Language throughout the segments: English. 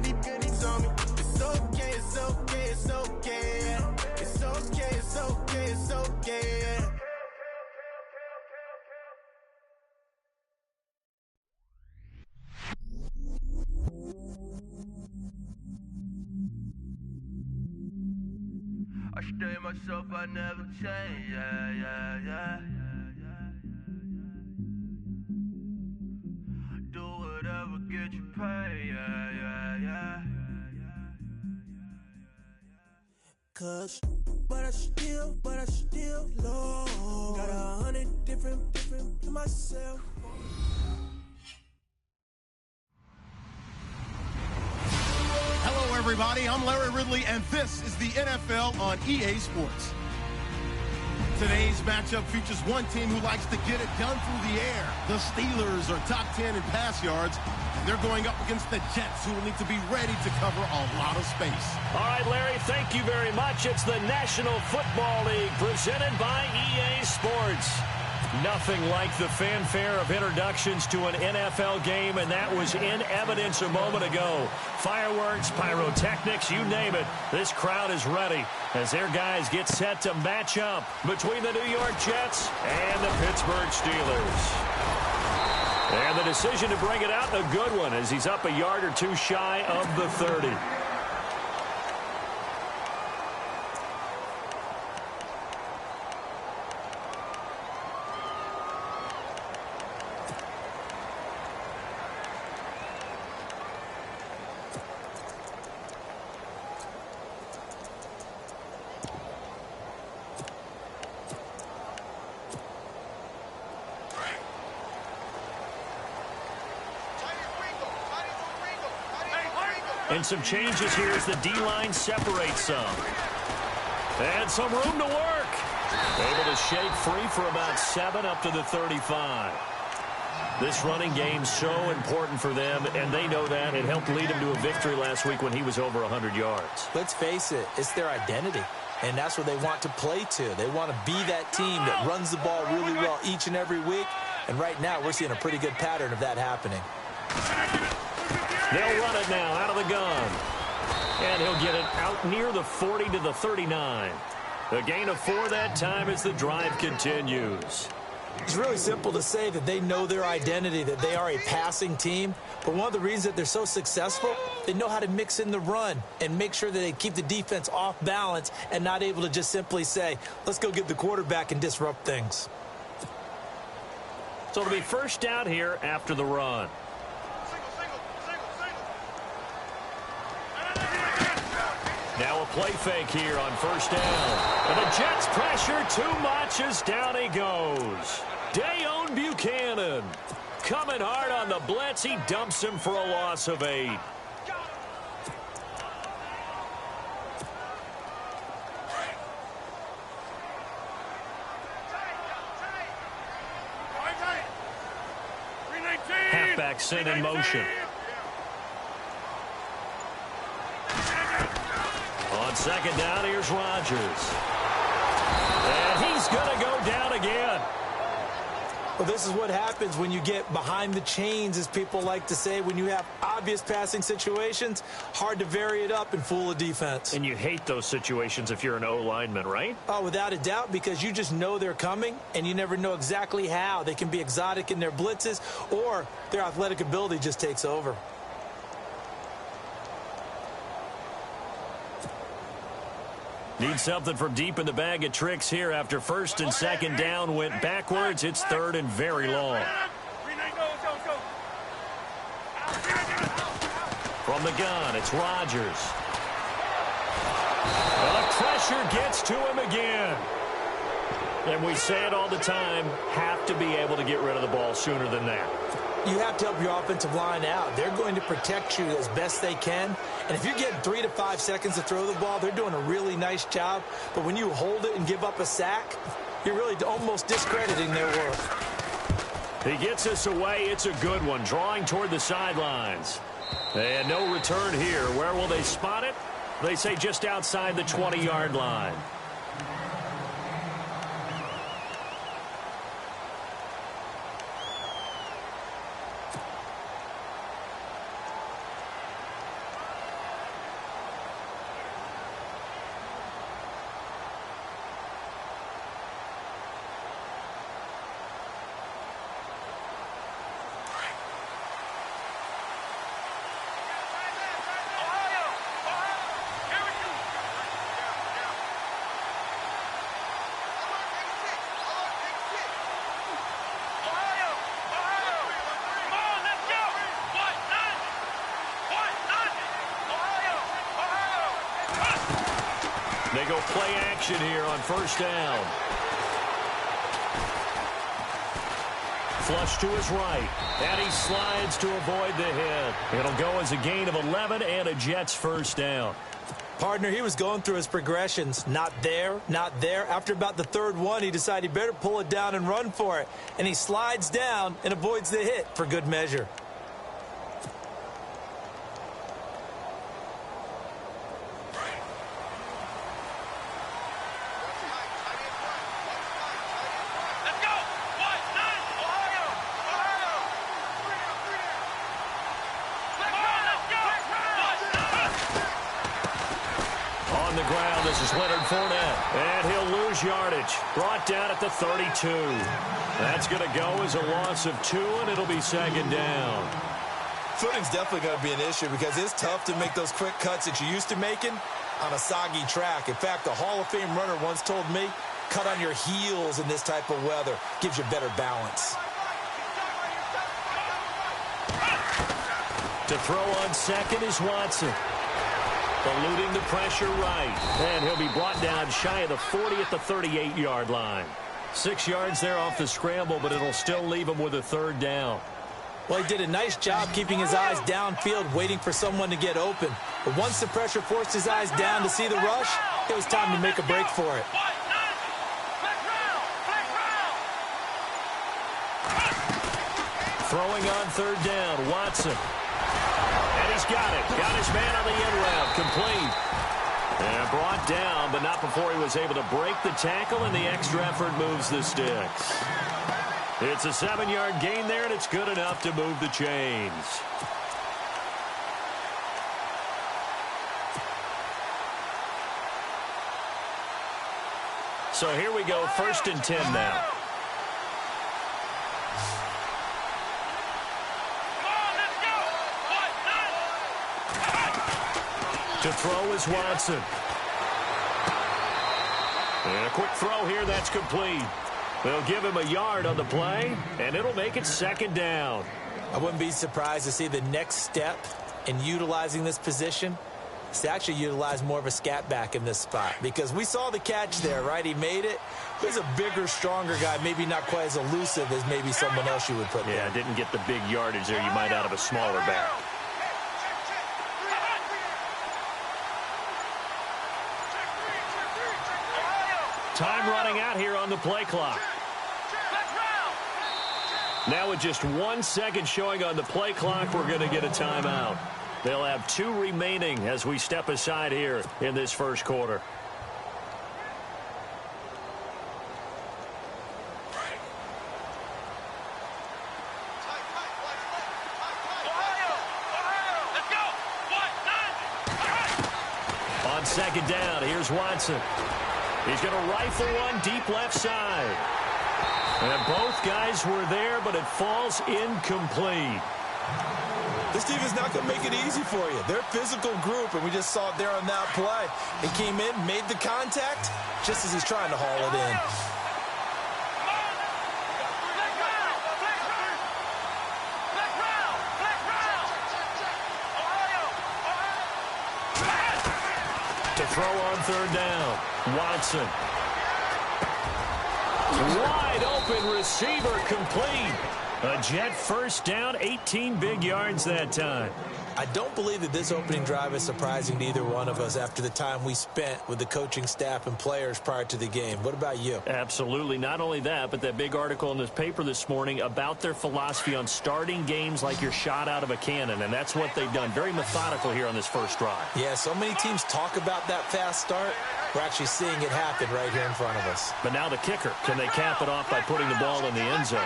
goodies on me. It's okay, it's okay, it's okay, yeah. It's okay, it's okay, it's okay, yeah. I stay myself, I never change, yeah, yeah, yeah. Do whatever, get you paid, yeah, yeah, yeah. Cause, but I still low. Got 100 different to myself. Hello, everybody. I'm Larry Ridley, and this is the NFL on EA Sports. Today's matchup features one team who likes to get it done through the air. The Steelers are top 10 in pass yards, and they're going up against the Jets, who will need to be ready to cover a lot of space. All right, Larry, thank you very much. It's the National Football League presented by EA Sports. Nothing like the fanfare of introductions to an NFL game, and that was in evidence a moment ago. Fireworks, pyrotechnics, you name it. This crowd is ready as their guys get set to match up between the New York Jets and the Pittsburgh Steelers. And the decision to bring it out, a good one, as he's up a yard or two shy of the 30. And some changes here as the D-line separates some. And some room to work. Able to shake free for about 7 up to the 35. This running game's so important for them, and they know that. It helped lead him to a victory last week when he was over 100 yards. Let's face it, it's their identity. And that's what they want to play to. They want to be that team that runs the ball really well each and every week. And right now, we're seeing a pretty good pattern of that happening. They'll run it now out of the gun. And he'll get it out near the 40 to the 39. A gain of 4 that time as the drive continues. It's really simple to say that they know their identity, that they are a passing team. But one of the reasons that they're so successful, they know how to mix in the run and make sure that they keep the defense off balance and not able to just simply say, let's go get the quarterback and disrupt things. So it'll be first down here after the run. Now a play fake here on first down. And the Jets pressure too much as down he goes. Dayon Buchanan coming hard on the blitz. He dumps him for a loss of 8. Halfback sent in motion. On second down, here's Rodgers. And he's going to go down again. Well, this is what happens when you get behind the chains, as people like to say. When you have obvious passing situations, hard to vary it up and fool a defense. And you hate those situations if you're an O-lineman, right? Oh, without a doubt, because you just know they're coming, and you never know exactly how. They can be exotic in their blitzes, or their athletic ability just takes over. Need something from deep in the bag of tricks here after first and second down went backwards. It's third and very long. From the gun, it's Rodgers. Well, the pressure gets to him again. And we say it all the time, have to be able to get rid of the ball sooner than that. You have to help your offensive line out. They're going to protect you as best they can. And if you're getting 3 to 5 seconds to throw the ball, they're doing a really nice job. But when you hold it and give up a sack, you're really almost discrediting their work. He gets us away. It's a good one, drawing toward the sidelines. And no return here. Where will they spot it? They say just outside the 20-yard line. They go play action here on first down. Flush to his right, and he slides to avoid the hit. It'll go as a gain of 11 and a Jets first down. Partner, he was going through his progressions. Not there, not there. After about the third one, he decided he better pull it down and run for it. And he slides down and avoids the hit for good measure. And he'll lose yardage. Brought down at the 32. That's going to go as a loss of 2, and it'll be second down. Footing's definitely going to be an issue because it's tough to make those quick cuts that you're used to making on a soggy track. In fact, the Hall of Fame runner once told me, cut on your heels in this type of weather. Gives you better balance. To throw on second is Watson. Eluding the pressure right. And he'll be brought down shy of the 40 at the 38-yard line. 6 yards there off the scramble, but it'll still leave him with a third down. Well, he did a nice job keeping his eyes downfield, waiting for someone to get open. But once the pressure forced his eyes down to see the rush, it was time to make a break for it. Throwing on third down, Watson. And he's got it. Got his man on the end route. Complete. And brought down, but not before he was able to break the tackle, and the extra effort moves the sticks. It's a 7-yard gain there, and it's good enough to move the chains. So here we go, 1st and 10 now. To throw is Watson. And a quick throw here, that's complete. They'll give him a yard on the play, and it'll make it second down. I wouldn't be surprised to see the next step in utilizing this position is to actually utilize more of a scat back in this spot, because we saw the catch there, right? He made it. He's a bigger, stronger guy, maybe not quite as elusive as maybe someone else you would put there. Yeah, didn't get the big yardage there you might out of a smaller back. Time running out here on the play clock. Now with just 1 second showing on the play clock, we're going to get a timeout. They'll have 2 remaining as we step aside here in this first quarter. On second down, here's Watson. He's going to rifle one deep left side. And both guys were there, but it falls incomplete. This team is not going to make it easy for you. They're a physical group, and we just saw it there on that play. He came in, made the contact, just as he's trying to haul it in. To throw on third down, Watson. Wide open receiver, complete. A Jet first down, 18 big yards that time. I don't believe that this opening drive is surprising to either one of us after the time we spent with the coaching staff and players prior to the game. What about you? Absolutely. Not only that, but that big article in this paper this morning about their philosophy on starting games like you're shot out of a cannon, and that's what they've done. Very methodical here on this first drive. Yeah, so many teams talk about that fast start. We're actually seeing it happen right here in front of us. But now the kicker. Can they cap it off by putting the ball in the end zone?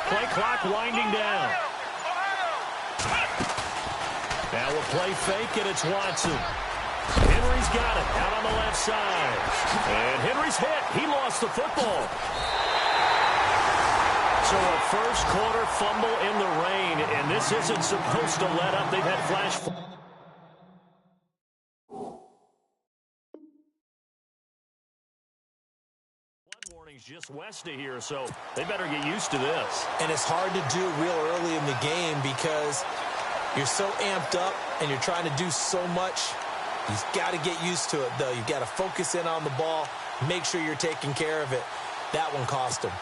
Play clock winding down. Now a play fake, and it's Watson. Henry's got it out on the left side. And Henry's hit. He lost the football. So a first quarter fumble in the rain, and this isn't supposed to let up. They've had flash. Just west of here, so they better get used to this. And it's hard to do real early in the game because you're so amped up and you're trying to do so much You've got to get used to it, though. You've got to focus in on the ball, make sure you're taking care of it. That one cost him.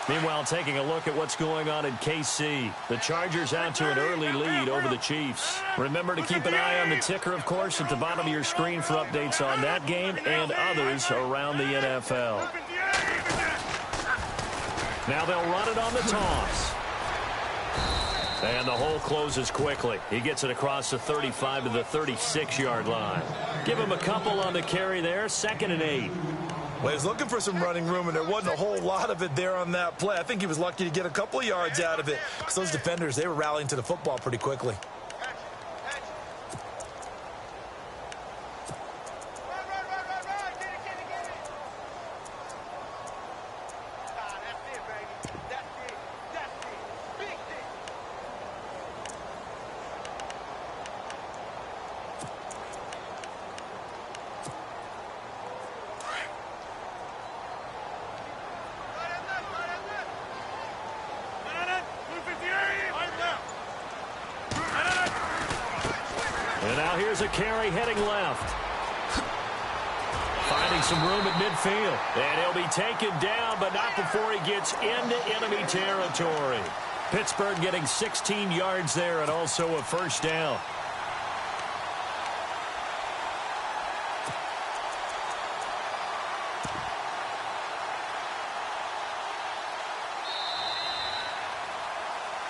Meanwhile, taking a look at what's going on in KC. The Chargers out to an early lead over the Chiefs. Remember to keep an eye on the ticker, of course, at the bottom of your screen for updates on that game and others around the NFL. Now they'll run it on the toss. And the hole closes quickly. He gets it across the 35 to the 36-yard line. Give him a couple on the carry there. 2nd and 8. Well, he was looking for some running room, and there wasn't a whole lot of it there on that play. I think he was lucky to get a couple of yards out of it, because those defenders, they were rallying to the football pretty quickly. And now here's a carry heading left. Finding some room at midfield. And he'll be taken down, but not before he gets into enemy territory. Pittsburgh getting 16 yards there and also a first down.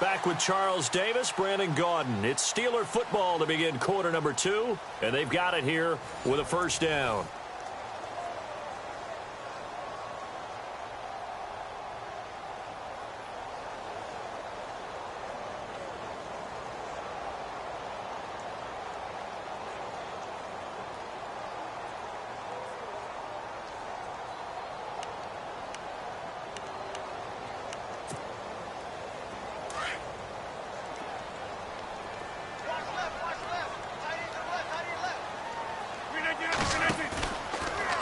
Back with Charles Davis, Brandon Gaudin. It's Steeler football to begin quarter number 2, and they've got it here with a first down.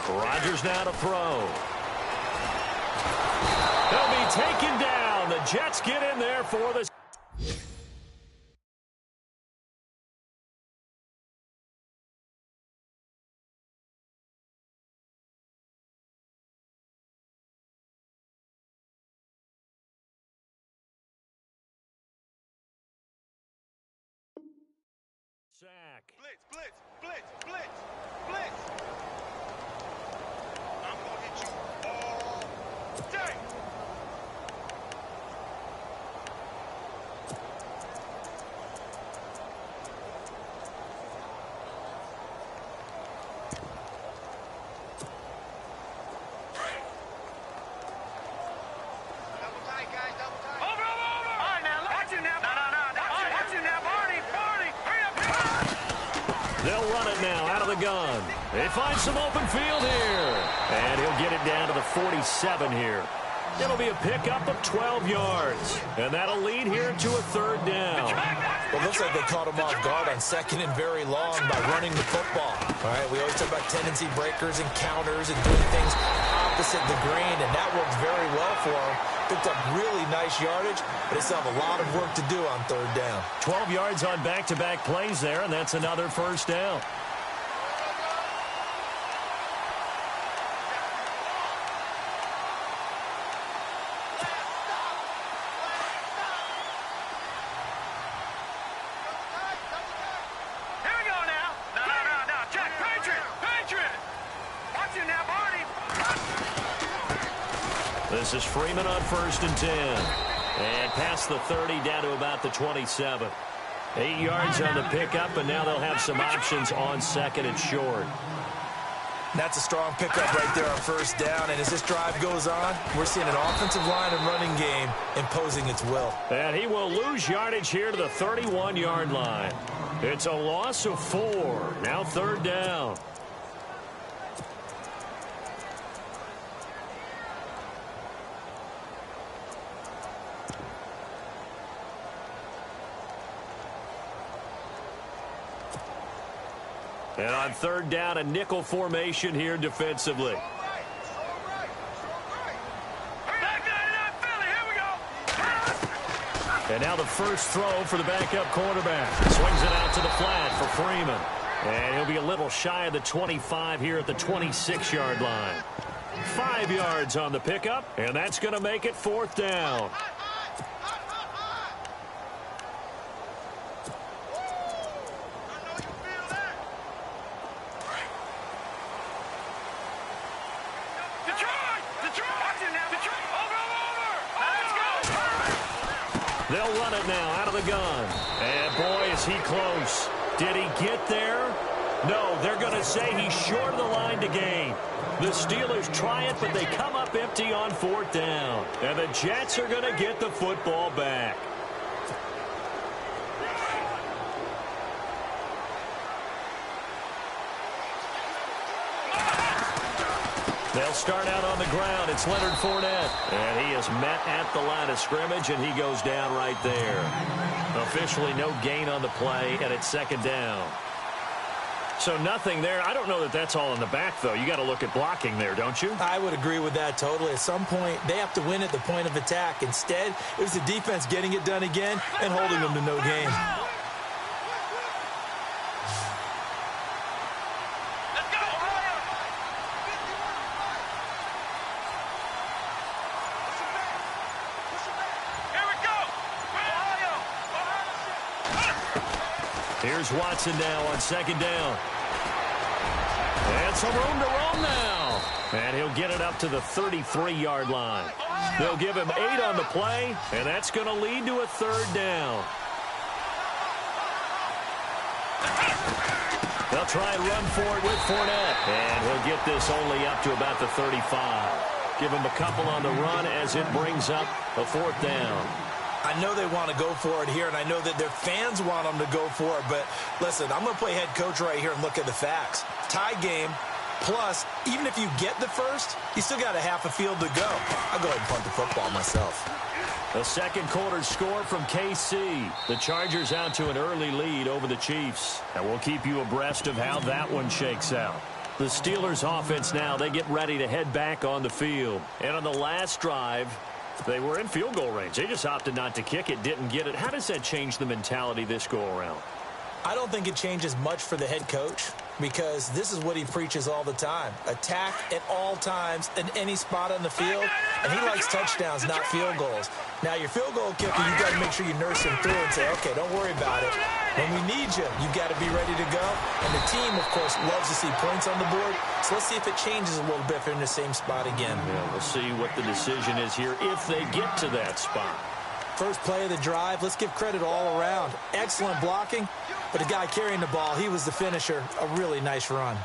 Rodgers now to throw. He'll be taken down. The Jets get in there for the sack. Blitz, blitz, blitz, blitz, blitz. I'm gonna hit you all day. Double tight, guys, double tight. Over, over, over. All right, now, watch you now. No. Watch you now, Barney, hurry up. They'll run it now out of the gun. They find some open field here. And he'll get it down to the 47 here. It'll be a pickup of 12 yards. And that'll lead here to a third down. Well, it looks like they caught him off guard on 2nd and very long by running the football. All right, we always talk about tendency breakers and counters and doing things opposite the grain, and that worked very well for him. Picked up really nice yardage, but they still have a lot of work to do on 3rd down. 12 yards on back-to-back plays there, and that's another first down. Here we go now. No. Jack, Patriot. Watch you now, Barney. This is Freeman on 1st and 10. And past the 30 down to about the 27. 8 yards on the pickup, and now they'll have some options on 2nd and short. That's a strong pickup right there on 1st down, and as this drive goes on, we're seeing an offensive line and running game imposing its will. And he will lose yardage here to the 31-yard line. It's a loss of 4. Now 3rd down. And on 3rd down, a nickel formation here defensively. And now the first throw for the backup quarterback. Swings it out to the flat for Freeman. And he'll be a little shy of the 25 here at the 26-yard line. 5 yards on the pickup, and that's going to make it 4th down. They'll run it now out of the gun. And boy, is he close. Did he get there? No, they're going to say he's short of the line to gain. The Steelers try it, but they come up empty on 4th down. And the Jets are going to get the football back. They'll start out on the ground. It's Leonard Fournette. And he is met at the line of scrimmage, and he goes down right there. Officially no gain on the play, and it's 2nd down. So nothing there. I don't know that that's all in the back, though. You got to look at blocking there, don't you? I would agree with that totally. At some point, they have to win at the point of attack. Instead, it was the defense getting it done again and holding them to no gain. Here's Watson now on 2nd down. And some room to roam now. And he'll get it up to the 33-yard line. They'll give him 8 on the play, and that's going to lead to a 3rd down. They'll try and run for it with Fournette. And he'll get this only up to about the 35. Give him a couple on the run as it brings up a 4th down. I know they want to go for it here, and I know that their fans want them to go for it. But, listen, I'm going to play head coach right here and look at the facts. Tie game, plus, even if you get the first, you still got a half a field to go. I'll go ahead and punt the football myself. The 2nd quarter score from KC. The Chargers out to an early lead over the Chiefs. And we'll keep you abreast of how that one shakes out. The Steelers offense now, they get ready to head back on the field. And on the last drive, they were in field goal range. They just opted not to kick it, didn't get it. How does that change the mentality this go-around? I don't think it changes much for the head coach because this is what he preaches all the time. Attack at all times in any spot on the field, and he likes touchdowns, not field goals. Now, your field goal kicker, you've got to make sure you nurse him through and say, okay, don't worry about it. When we need you, you've got to be ready to go. And the team, of course, loves to see points on the board. So let's see if it changes a little bit if they're in the same spot again. Yeah, we'll see what the decision is here if they get to that spot. First play of the drive, let's give credit all around. Excellent blocking, but the guy carrying the ball, he was the finisher. A really nice run.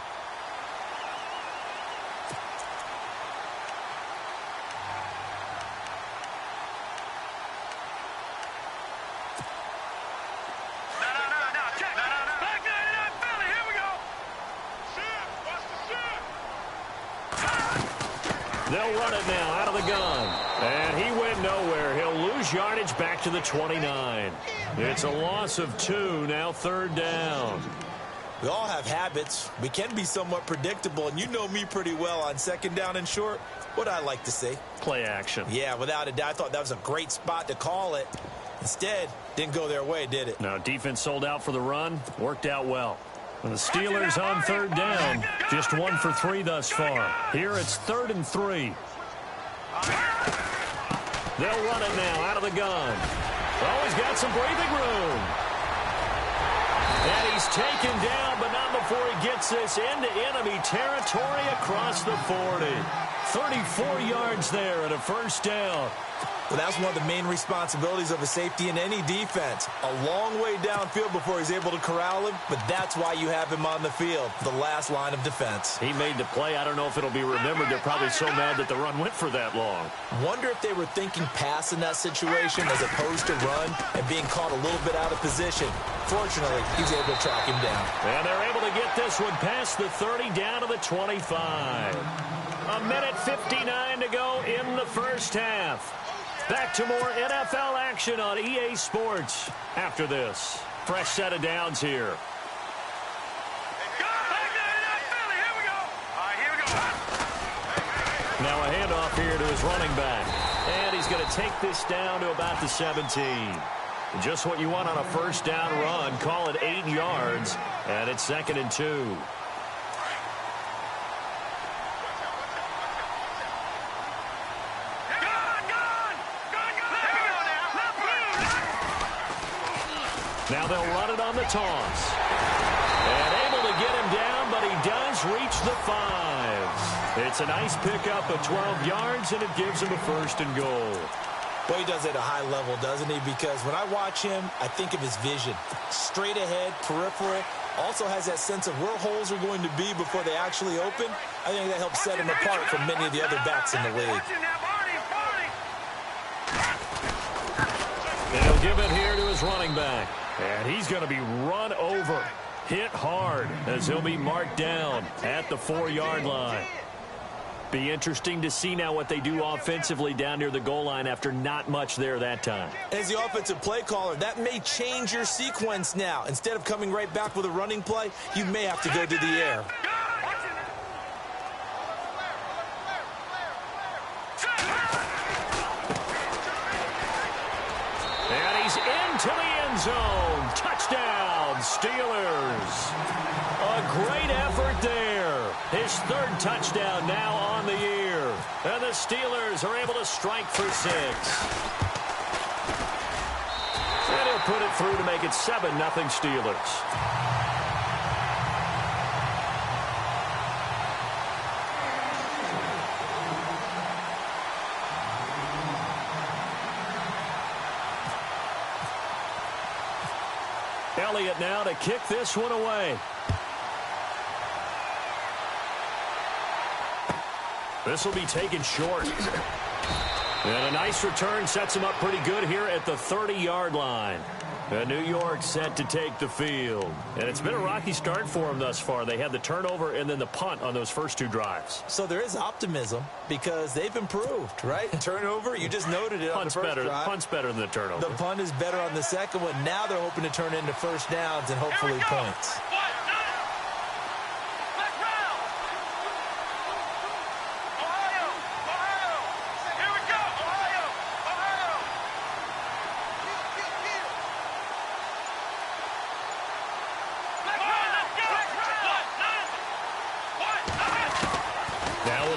They'll run it now out of the gun. And he went nowhere. He'll lose yardage back to the 29. It's a loss of 2, now 3rd down. We all have habits. We can be somewhat predictable, and you know me pretty well on 2nd down and short. What I like to see. Play action. Yeah, without a doubt, I thought that was a great spot to call it. Instead, didn't go their way, did it? No, defense sold out for the run. Worked out well. And the Steelers on 3rd down. Just 1 for 3 thus far. Here it's 3rd and 3. They'll run it now out of the gun. Oh, he's got some breathing room. And he's taken down, but not before he gets this into enemy territory across the 40. 34 yards there and a 1st down. Well, that's one of the main responsibilities of a safety in any defense. A long way downfield before he's able to corral him, but that's why you have him on the field, the last line of defense. He made the play. I don't know if it'll be remembered. They're probably so mad that the run went for that long. Wonder if they were thinking pass in that situation as opposed to run and being caught a little bit out of position. Fortunately, he's able to track him down. And they're able to get this one past the 30 down to the 25. A minute 59 to go in the first half. Back to more NFL action on EA Sports after this. Fresh set of downs here. Now a handoff here to his running back. And he's going to take this down to about the 17. Just what you want on a first down run. Call it 8 yards, and it's 2nd and 2. Now they'll run it on the toss. And able to get him down, but he does reach the 5. It's a nice pickup of 12 yards, and it gives him a 1st and goal. Well, he does it at a high level, doesn't he? Because when I watch him, I think of his vision. Straight ahead, peripheral. Also has that sense of where holes are going to be before they actually open. I think that helps set him apart from many of the other backs in the league. And he'll give it here to his running back. And he's going to be run over, hit hard, as he'll be marked down at the 4-yard line. Be interesting to see now what they do offensively down near the goal line after not much there that time. As the offensive play caller, that may change your sequence now. Instead of coming right back with a running play, you may have to go to the air. And he's into the end zone. Touchdown, Steelers. A great effort there. His 3rd touchdown now on the year. And the Steelers are able to strike for 6. And he'll put it through to make it 7-0 Steelers. Elliott now to kick this one away. This will be taken short. And a nice return sets him up pretty good here at the 30-yard line. And New York set to take the field. And it's been a rocky start for them thus far. They had the turnover and then the punt on those first 2 drives. So there is optimism because they've improved, right? Turnover, you just noted it on the first drive. Punt's better than the turnover. The punt is better on the second one. Now they're hoping to turn into first downs and hopefully points.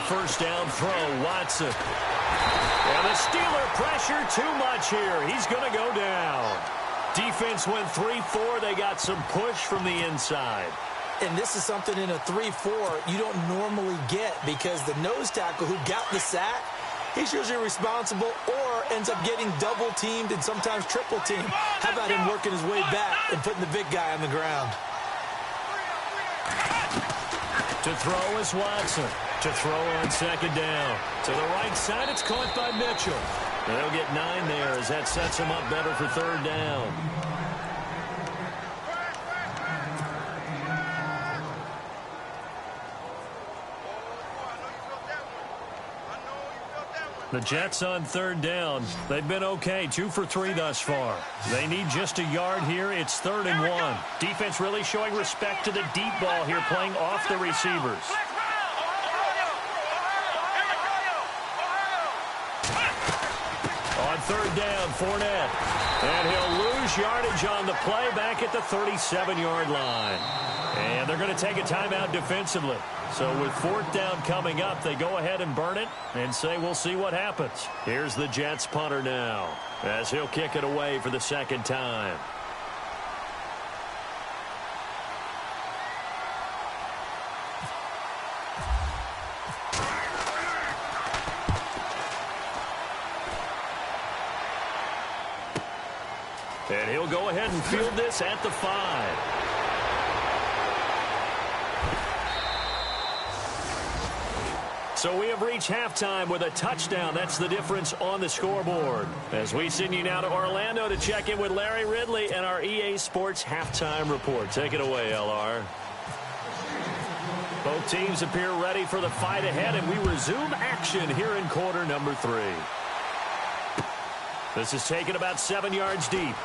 First down throw, Watson. And the Steeler pressure too much here. He's going to go down. Defense went 3-4. They got some push from the inside. And this is something in a 3-4 you don't normally get because the nose tackle who got the sack, he's usually responsible or ends up getting double teamed and sometimes triple teamed. How about him working his way back and putting the big guy on the ground? To throw is Watson. To throw on second down. To the right side, it's caught by Mitchell. And they'll get 9 there as that sets him up better for 3rd down. The Jets on 3rd down. They've been okay, 2 for 3 thus far. They need just a yard here. It's 3rd and 1. Defense really showing respect to the deep ball here, playing off the receivers. On 3rd down, Fournette. And he'll lose yardage on the play back at the 37-yard line. And they're going to take a timeout defensively. So with 4th down coming up, they go ahead and burn it and say we'll see what happens. Here's the Jets punter now as he'll kick it away for the 2nd time. And he'll go ahead and field this at the 5. So we have reached halftime with a touchdown. That's the difference on the scoreboard. As we send you now to Orlando to check in with Larry Ridley and our EA Sports halftime report. Take it away, LR. Both teams appear ready for the fight ahead, and we resume action here in quarter number 3. This is taken about 7 yards deep.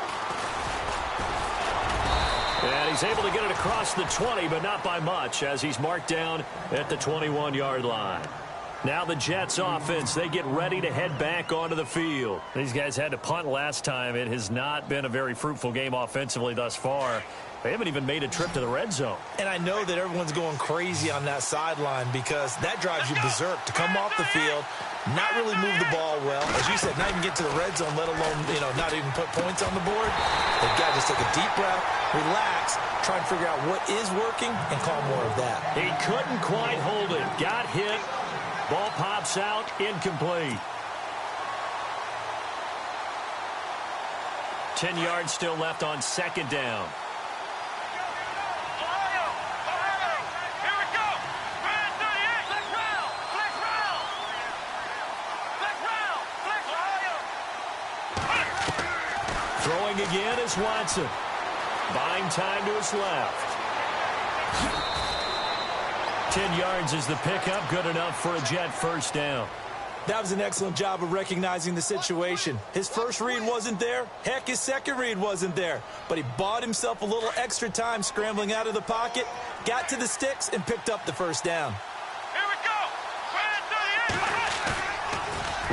And he's able to get it across the 20, but not by much, as he's marked down at the 21-yard line. Now the Jets offense, they get ready to head back onto the field. These guys had to punt last time. It has not been a very fruitful game offensively thus far. They haven't even made a trip to the red zone. And I know that everyone's going crazy on that sideline because that drives you berserk to come off the field, not really move the ball well. As you said, not even get to the red zone, let alone, not even put points on the board. They've got to just take a deep breath, relax, try and figure out what is working, and call more of that. He couldn't quite hold it. Got hit. Ball pops out, incomplete. 10 yards still left on second down. Throwing again is Watson. Buying time to his left. 10 yards is the pickup. Good enough for a Jet first down. That was an excellent job of recognizing the situation. His first read wasn't there. Heck, his second read wasn't there. But he bought himself a little extra time scrambling out of the pocket, got to the sticks, and picked up the first down. Here we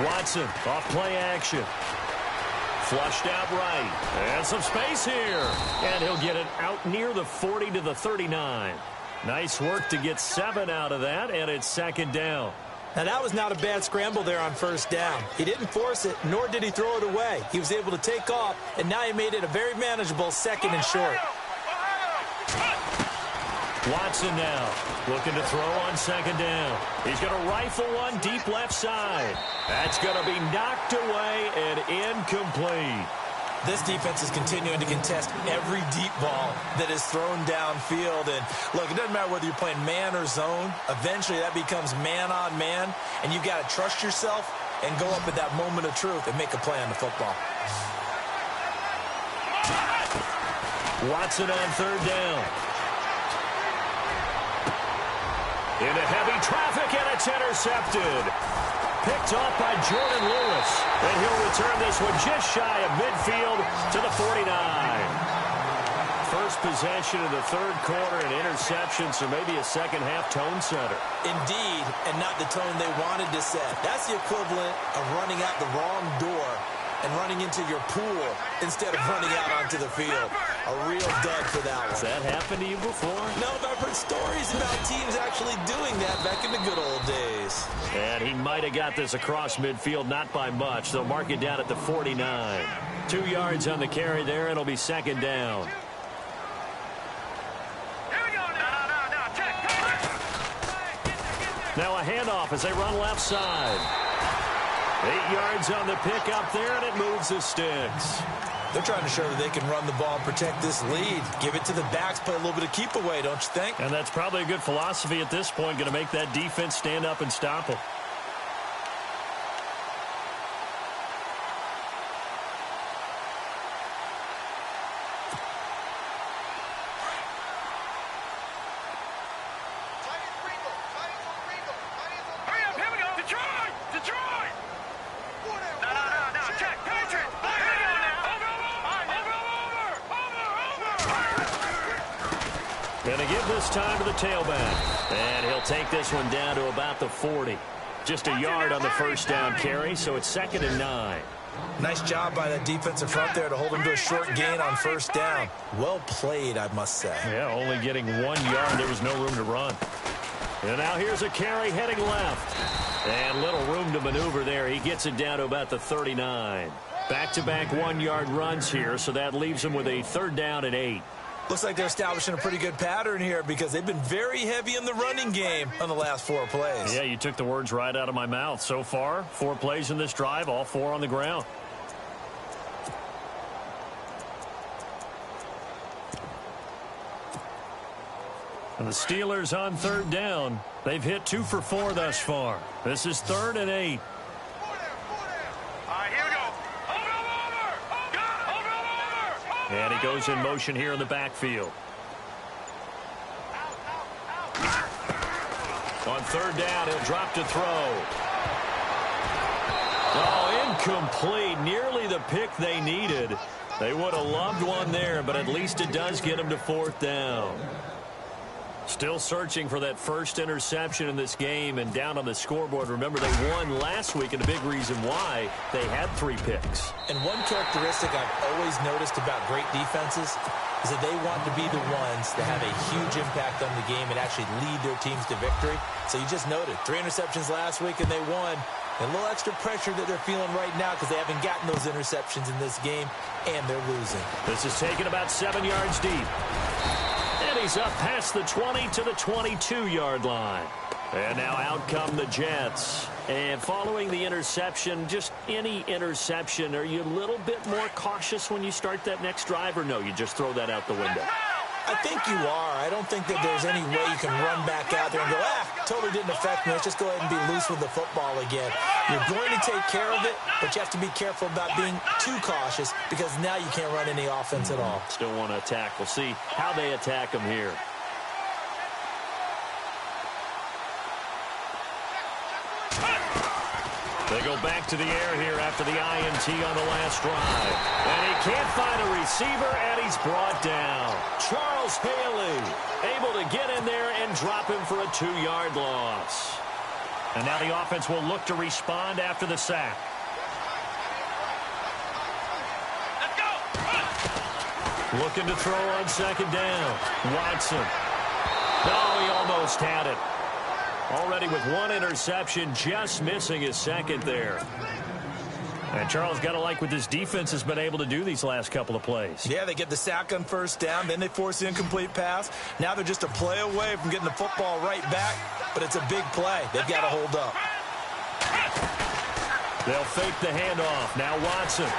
go. Watson off play action. Flushed out right. And some space here. And he'll get it out near the 40 to the 39. Nice work to get 7 out of that, and it's second down. Now, that was not a bad scramble there on first down. He didn't force it, nor did he throw it away. He was able to take off, and now he made it a very manageable second and short. Watson now looking to throw on second down. He's going to rifle one deep left side. That's going to be knocked away and incomplete. This defense is continuing to contest every deep ball that is thrown downfield. And, look, it doesn't matter whether you're playing man or zone. Eventually, that becomes man on man, and you've got to trust yourself and go up at that moment of truth and make a play on the football. Watson on third down. Into heavy traffic, and it's intercepted. Picked off by Jordan Lewis. And he'll return this one just shy of midfield to the 49. First possession of the third quarter, an interception, so maybe a second-half tone setter. Indeed, and not the tone they wanted to set. That's the equivalent of running out the wrong door and running into your pool instead of running out onto the field. A real dud for that one. Has that happened to you before? No, but I've heard stories about teams actually doing that back in the good old days. And he might have got this across midfield, not by much. They'll mark it down at the 49. 2 yards on the carry there. It'll be second down. Now a handoff as they run left side. 8 yards on the pickup there, and it moves the sticks. They're trying to show that they can run the ball and protect this lead. Give it to the backs, play a little bit of keep away, don't you think? And that's probably a good philosophy at this point, going to make that defense stand up and stop them. Going to give this time to the tailback. And he'll take this one down to about the 40. Just a yard on the first down carry, so it's 2nd and 9. Nice job by that defensive front there to hold him to a short gain on first down. Well played, I must say. Yeah, only getting 1 yard. There was no room to run. And now here's a carry heading left. And little room to maneuver there. He gets it down to about the 39. Back-to-back 1-yard runs here, so that leaves him with a 3rd down and 8. Looks like they're establishing a pretty good pattern here because they've been very heavy in the running game on the last 4 plays. Yeah, you took the words right out of my mouth. So far, 4 plays in this drive, all 4 on the ground. And the Steelers on 3rd down. They've hit 2 for 4 thus far. This is 3rd and 8. And he goes in motion here in the backfield. On 3rd down, he'll drop to throw. Oh, incomplete. Nearly the pick they needed. They would have loved one there, but at least it does get them to 4th down. Still searching for that first interception in this game and down on the scoreboard. Remember, they won last week, and a big reason why they had 3 picks. And one characteristic I've always noticed about great defenses is that they want to be the ones that have a huge impact on the game and actually lead their teams to victory. So you just noted 3 interceptions last week, and they won. And a little extra pressure that they're feeling right now because they haven't gotten those interceptions in this game, and they're losing. This is taken about 7 yards deep. And he's up past the 20 to the 22-yard line. And now out come the Jets. And following the interception, just any interception, are you a little bit more cautious when you start that next drive, or no, you just throw that out the window? I think you are. I don't think that there's any way you can run back out there and go, totally didn't affect me. Let's just go ahead and be loose with the football again. You're going to take care of it, but you have to be careful about being too cautious because now you can't run any offense at all. Still want to attack. We'll see how they attack them here. They go back to the air here after the INT on the last drive. And he can't find a receiver, and he's brought down. Charles Haley able to get in there and drop him for a 2-yard loss. And now the offense will look to respond after the sack. Let's go. Looking to throw on second down. Watson. No, he almost had it. Already with 1 interception, just missing his second there. And Charles, got to like what this defense has been able to do these last couple of plays. Yeah, they get the sack on first down, then they force the incomplete pass. Now they're just a play away from getting the football right back, but it's a big play. They've got to hold up. They'll fake the handoff. Now Watson.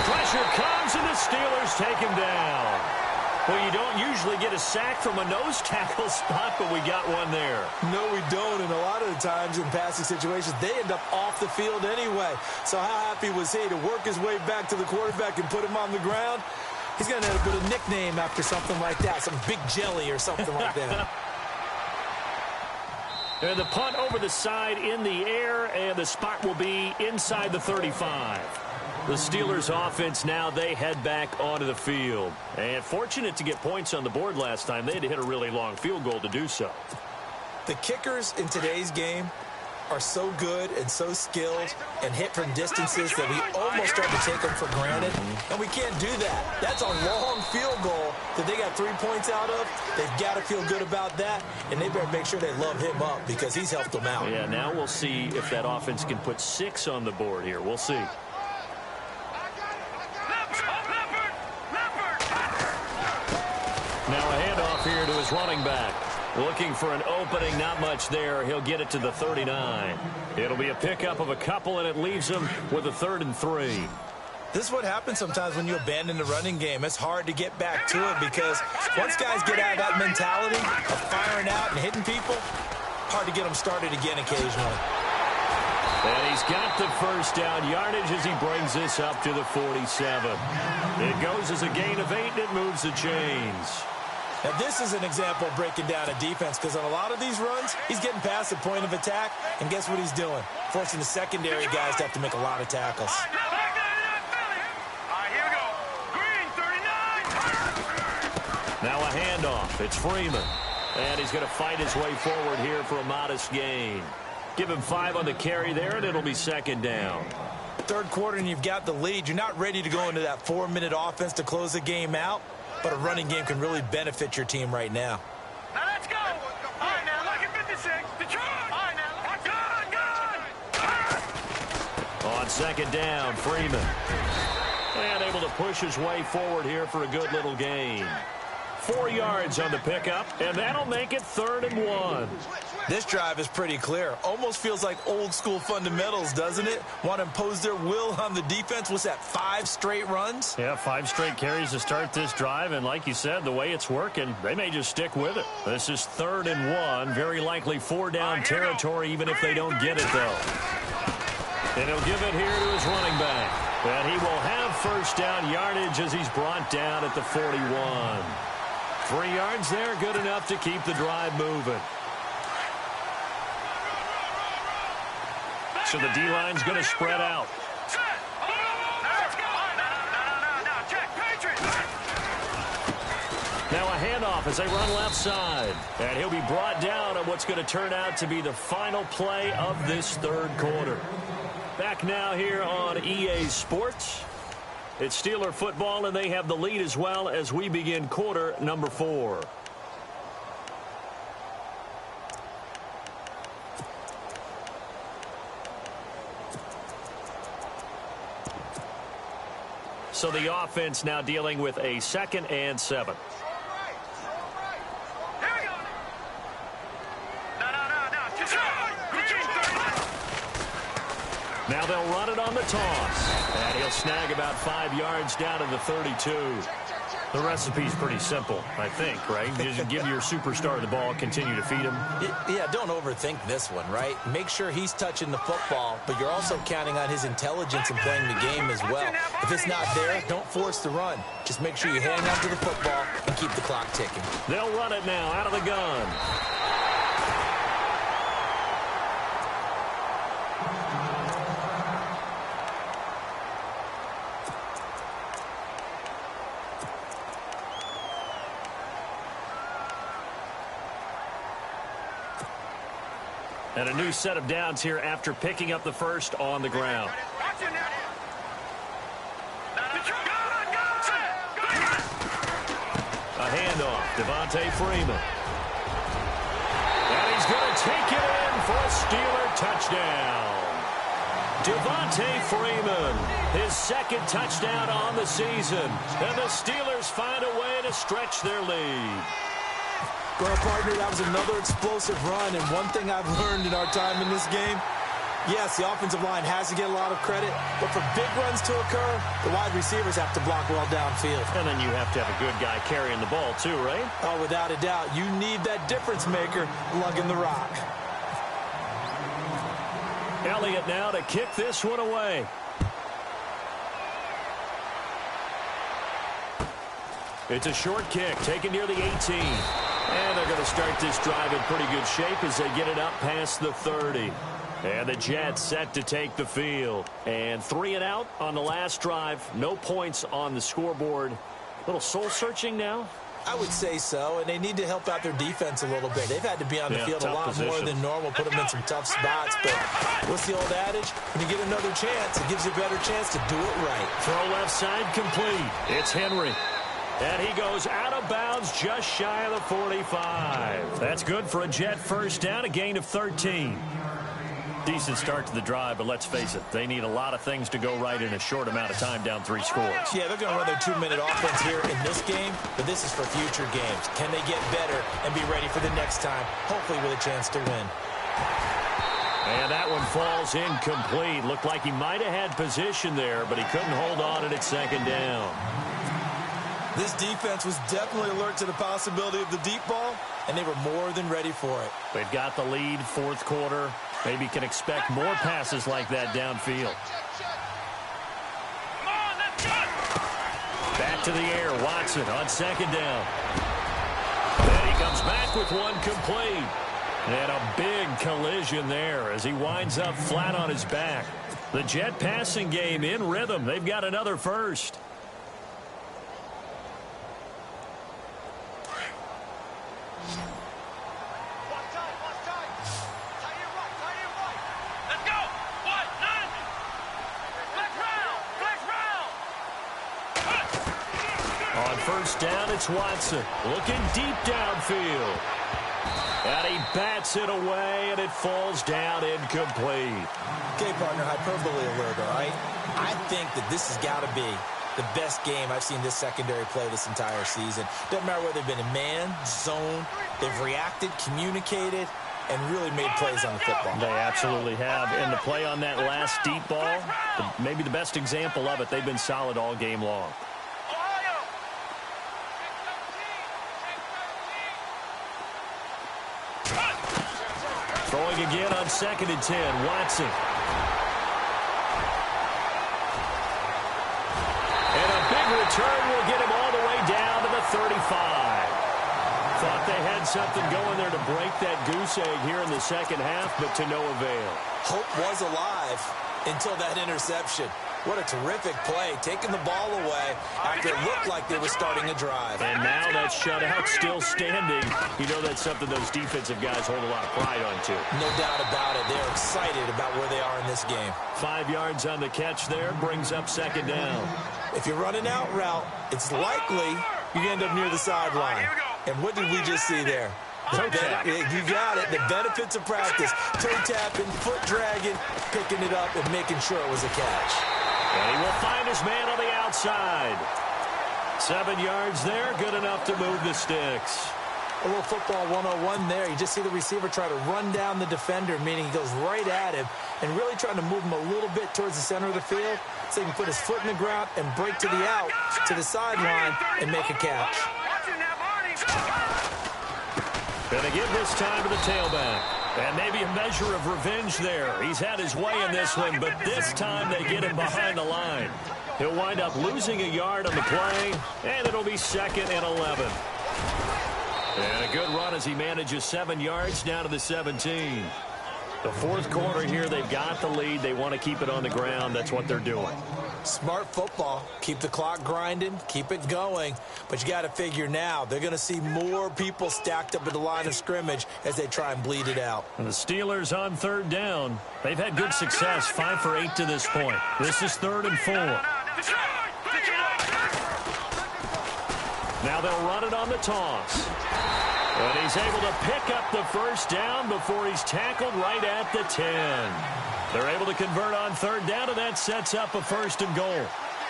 Pressure comes, and the Steelers take him down. Well, you don't usually get a sack from a nose tackle spot, but we got one there. No, we don't, and a lot of the times in passing situations, they end up off the field anyway. So how happy was he to work his way back to the quarterback and put him on the ground? He's going to have a bit of nickname after something like that, some big jelly or something like that. And the punt over the side in the air, and the spot will be inside the 35. The Steelers offense now, they head back onto the field. And fortunate to get points on the board last time. They had to hit a really long field goal to do so. The kickers in today's game are so good and so skilled and hit from distances that we almost start to take them for granted. And we can't do that. That's a long field goal that they got 3 points out of. They've got to feel good about that, and they better make sure they love him up because he's helped them out. Yeah, now we'll see if that offense can put 6 on the board here. We'll see. Now a handoff here to his running back. Looking for an opening, not much there. He'll get it to the 39. It'll be a pickup of a couple, and it leaves him with a 3rd and 3. This is what happens sometimes when you abandon the running game. It's hard to get back to it because once guys get out of that mentality of firing out and hitting people, hard to get them started again occasionally. And he's got the first down yardage as he brings this up to the 47. It goes as a gain of 8, and it moves the chains. Now, this is an example of breaking down a defense because on a lot of these runs, he's getting past the point of attack, and guess what he's doing? Forcing the secondary guys to have to make a lot of tackles. All right, here we go. Green, 39. Now a handoff. It's Freeman. And he's going to fight his way forward here for a modest gain. Give him 5 on the carry there, and it'll be 2nd down. Third quarter, and you've got the lead. You're not ready to go into that 4-minute offense to close the game out. But a running game can really benefit your team right now. Now let's go. All right, now, look at 56. Detroit. All right, now, good. On 2nd down, Freeman. And able to push his way forward here for a good little gain. 4 yards on the pickup, and that'll make it 3rd and 1. This drive is pretty clear. Almost feels like old school fundamentals, doesn't it? Want to impose their will on the defense. What's that, 5 straight runs? Yeah, 5 straight carries to start this drive, and like you said, the way it's working, they may just stick with it. This is 3rd and 1, very likely 4-down territory, even if they don't get it, though. And he'll give it here to his running back. And he will have first down yardage as he's brought down at the 41. 3 yards there, good enough to keep the drive moving. So the D-line's going to spread out. Now a handoff as they run left side. And he'll be brought down on what's going to turn out to be the final play of this third quarter. Back now here on EA Sports. It's Steeler football, and they have the lead as well as we begin quarter number 4. So the offense now dealing with a 2nd and 7. Now they'll run it on the toss. And he'll snag about 5 yards down to the 32. The recipe's pretty simple, I think, right? Just give your superstar the ball, continue to feed him. Yeah, don't overthink this one, right? Make sure he's touching the football, but you're also counting on his intelligence in playing the game as well. If it's not there, don't force the run. Just make sure you hang on to the football and keep the clock ticking. They'll run it now out of the gun. And a new set of downs here after picking up the first on the ground. A handoff, Devontae Freeman. And he's going to take it in for a Steeler touchdown. Devontae Freeman, his 2nd touchdown on the season. And the Steelers find a way to stretch their lead. Well, partner, that was another explosive run, and one thing I've learned in our time in this game, yes, the offensive line has to get a lot of credit, but for big runs to occur, the wide receivers have to block well downfield. And then you have to have a good guy carrying the ball too, right? Oh, without a doubt. You need that difference maker lugging the rock. Elliott now to kick this one away. It's a short kick, taken near the 18. And they're going to start this drive in pretty good shape as they get it up past the 30. And the Jets set to take the field. And 3 and out on the last drive. No points on the scoreboard. A little soul-searching now? I would say so, and they need to help out their defense a little bit. They've had to be on the field a lot more than normal, put them in some tough spots. But what's the old adage? When you get another chance, it gives you a better chance to do it right. Throw left side complete. It's Henry. And he goes out of bounds just shy of the 45. That's good for a Jet first down, a gain of 13. Decent start to the drive, but let's face it, they need a lot of things to go right in a short amount of time, down 3 scores. Yeah, they're going to run their 2-minute offense here in this game, but this is for future games. Can they get better and be ready for the next time, hopefully with a chance to win? And that one falls incomplete. Looked like he might have had position there, but he couldn't hold on at 2nd down. This defense was definitely alert to the possibility of the deep ball, and they were more than ready for it. They've got the lead, 4th quarter. Maybe can expect more passes like that downfield. Back to the air, Watson on 2nd down. And he comes back with one complete. And a big collision there as he winds up flat on his back. The Jet passing game in rhythm. They've got another first. First down, it's Watson looking deep downfield. And he bats it away, and it falls down incomplete. Okay, partner, hyperbole alert, all right? I think that this has got to be the best game I've seen this secondary play this entire season. Doesn't matter whether they've been in man, zone, they've reacted, communicated, and really made plays on the football. They absolutely have. And the play on that last deep ball, maybe the best example of it, they've been solid all game long. Throwing again on 2nd and 10, Watson. And a big return will get him all the way down to the 35. Thought they had something going there to break that goose egg here in the second half, but to no avail. Hope was alive until that interception. What a terrific play, taking the ball away after it looked like they were starting a drive. And now that shutout still standing. You know that's something those defensive guys hold a lot of pride on, too. No doubt about it. They're excited about where they are in this game. 5 yards on the catch there, brings up second down. If you're running out route, it's likely you end up near the sideline. And what did we just see there? Toe tap. You got it. The benefits of practice. Toe tapping, foot dragging, picking it up, and making sure it was a catch. And he will find his man on the outside. 7 yards there, good enough to move the sticks. A little football 101 there. You just see the receiver try to run down the defender, meaning he goes right at him, and really trying to move him a little bit towards the center of the field so he can put his foot in the ground and break to the out, to the sideline, and make a catch. Gonna give this time to the tailback. And maybe a measure of revenge there. He's had his way in this one, but this time they get him behind the line. He'll wind up losing a yard on the play, and it'll be 2nd and 11. And a good run as he manages 7 yards down to the 17. The fourth quarter here, they've got the lead. They want to keep it on the ground. That's what they're doing. Smart football. Keep the clock grinding. Keep it going. But you got to figure now, they're going to see more people stacked up at the line of scrimmage as they try and bleed it out. And the Steelers on 3rd down. They've had good success, 5 for 8 to this point. This is 3rd and 4. Now they'll run it on the toss. And he's able to pick up the first down before he's tackled right at the 10. They're able to convert on 3rd down, and that sets up a 1st and goal.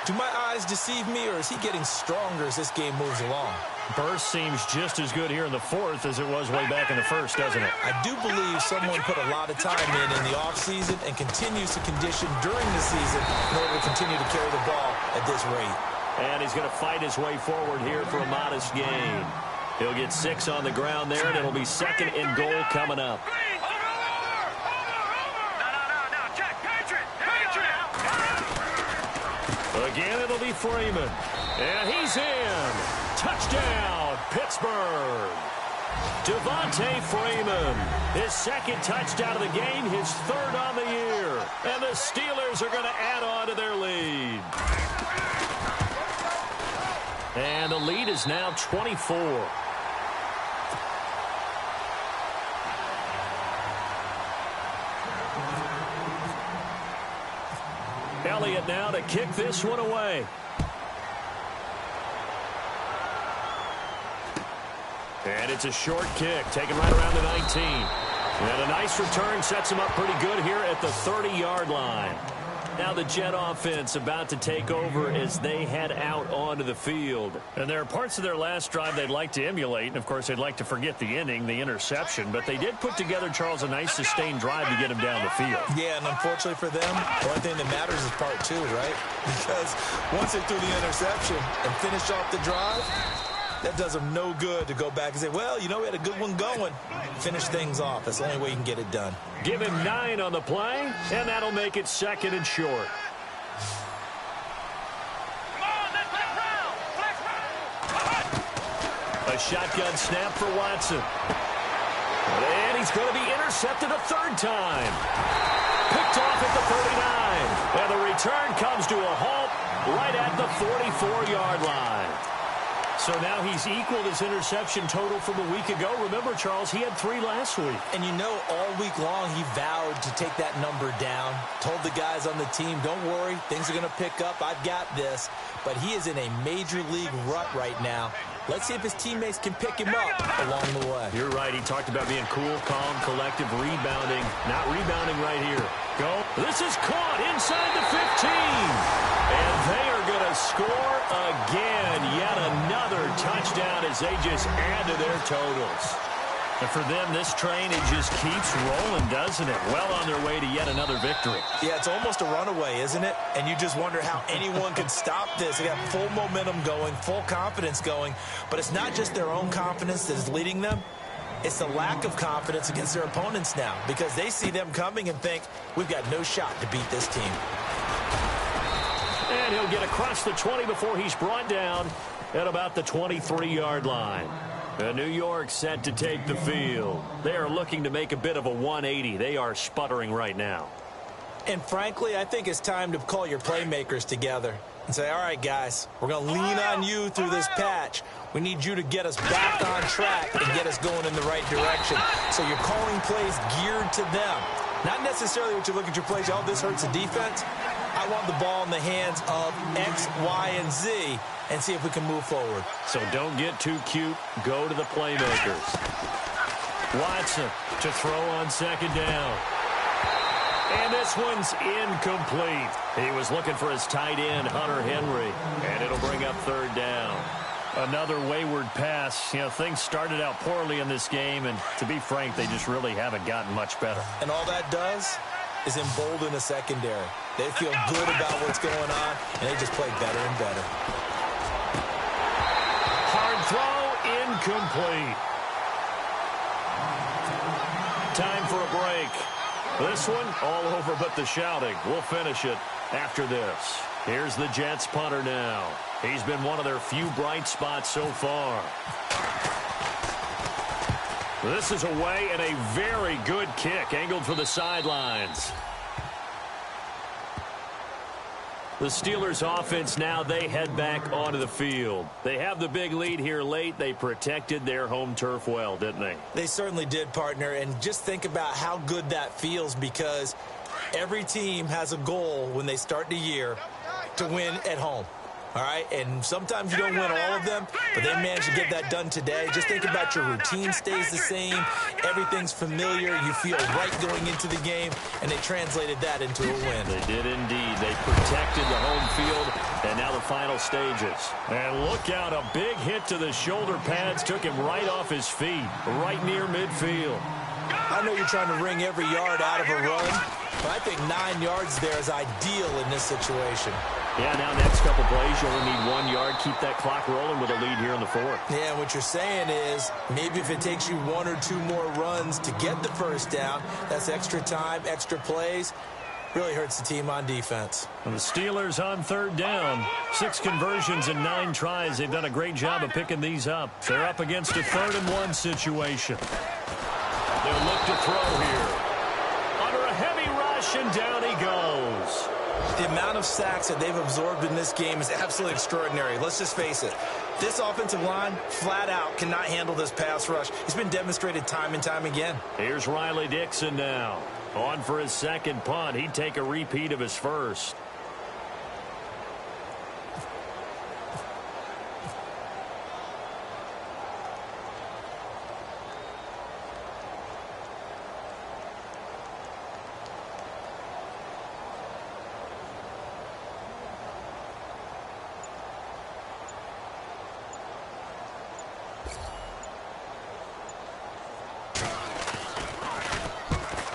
Do my eyes deceive me, or is he getting stronger as this game moves along? Burst seems just as good here in the 4th as it was way back in the 1st, doesn't it? I do believe someone put a lot of time in the offseason and continues to condition during the season in order to continue to carry the ball at this rate. And he's going to fight his way forward here for a modest gain. He'll get 6 on the ground there, and it'll be 2nd and goal coming up. Again, it'll be Freeman. And he's in. Touchdown, Pittsburgh. Devontae Freeman, his 2nd touchdown of the game, his 3rd on the year. And the Steelers are going to add on to their lead. And the lead is now 24. Elliott now to kick this one away. And it's a short kick, taken right around the 19. And a nice return sets him up pretty good here at the 30-yard line. Now the Jet offense about to take over as they head out onto the field. And there are parts of their last drive they'd like to emulate. And, of course, they'd like to forget the inning, the interception. But they did put together, Charles, a nice sustained drive to get him down the field. Yeah, and unfortunately for them, the only thing that matters is part 2, right? Because once they threw the interception and finished off the drive, that does them no good to go back and say, well, you know, we had a good one going. Finish things off. That's the only way you can get it done. Give him 9 on the play, and that'll make it 2nd and short. A shotgun snap for Watson. And he's going to be intercepted a 3rd time. Picked off at the 39. And the return comes to a halt right at the 44-yard line. So now he's equaled his interception total from a week ago. Remember, Charles, he had 3 last week. And you know, all week long he vowed to take that number down. Told the guys on the team, don't worry, things are going to pick up. I've got this. But he is in a major league rut right now. Let's see if his teammates can pick him up along the way. You're right. He talked about being cool, calm, collective, rebounding. Not rebounding right here. Go. This is caught inside the 15. And they are going to score again. Yet another touchdown as they just add to their totals. And for them, this train, it just keeps rolling, doesn't it? Well on their way to yet another victory. Yeah, it's almost a runaway, isn't it? And you just wonder how anyone could stop this. They got full momentum going, full confidence going. But it's not just their own confidence that is leading them. It's the lack of confidence against their opponents now, because they see them coming and think, we've got no shot to beat this team. And he'll get across the 20 before he's brought down at about the 23-yard line. And New York set to take the field. They are looking to make a bit of a 180. They are sputtering right now. And frankly, I think it's time to call your playmakers together and say, all right, guys, we're going to lean on you through this patch. We need you to get us back on track and get us going in the right direction. So you're calling plays geared to them. Not necessarily what you look at your plays, oh, this hurts the defense. I want the ball in the hands of X, Y, and Z and see if we can move forward. So don't get too cute. Go to the playmakers. Watson to throw on second down. And this one's incomplete. He was looking for his tight end, Hunter Henry, and it'll bring up third down. Another wayward pass. You know, things started out poorly in this game, and to be frank, they just really haven't gotten much better. And all that does is embolden the secondary. They feel good about what's going on, and they just play better and better. Hard throw, incomplete. Time for a break. This one, all over but the shouting. We'll finish it after this. Here's the Jets punter now. He's been one of their few bright spots so far. This is away and a very good kick angled for the sidelines. The Steelers offense now, they head back onto the field. They have the big lead here late. They protected their home turf well, didn't they? They certainly did, partner. And just think about how good that feels, because every team has a goal when they start the year to win at home. All right, and sometimes you don't win all of them, but they managed to get that done today. Just think about your routine stays the same. Everything's familiar. You feel right going into the game, and they translated that into a win. They did indeed. They protected the home field, and now the final stages. And look out, a big hit to the shoulder pads took him right off his feet, right near midfield. I know you're trying to wring every yard out of a run, but I think 9 yards there is ideal in this situation. Yeah, now next couple plays, you only need 1 yard. Keep that clock rolling with a lead here in the fourth. Yeah, what you're saying is maybe if it takes you 1 or 2 more runs to get the first down, that's extra time, extra plays. Really hurts the team on defense. And the Steelers on third down. 6 conversions in 9 tries. They've done a great job of picking these up. They're up against a 3rd and 1 situation. They'll look to throw here. Under a heavy rush, and down he goes. The amount of sacks that they've absorbed in this game is absolutely extraordinary. Let's just face it. This offensive line, flat out, cannot handle this pass rush. It's been demonstrated time and time again. Here's Riley Dixon now. On for his second punt. He'd take a repeat of his first.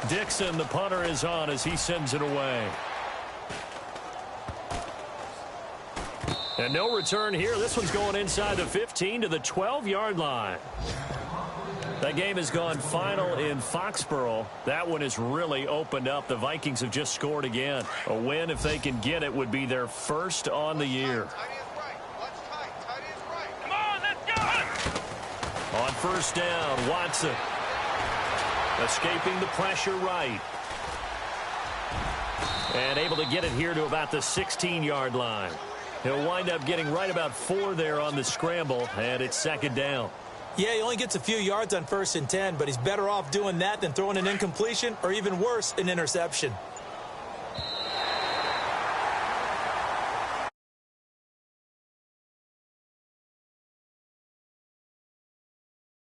Dixon, the punter, is on as he sends it away. And no return here. This one's going inside the 15 to the 12-yard line. That game has gone final in Foxborough. That one has really opened up. The Vikings have just scored again. A win, if they can get it, would be their first on the year. Come on, let's go! On first down, Watson. Escaping the pressure right. And able to get it here to about the 16-yard line. He'll wind up getting right about 4 there on the scramble, and it's second down. Yeah, he only gets a few yards on 1st and 10, but he's better off doing that than throwing an incompletion or, even worse, an interception.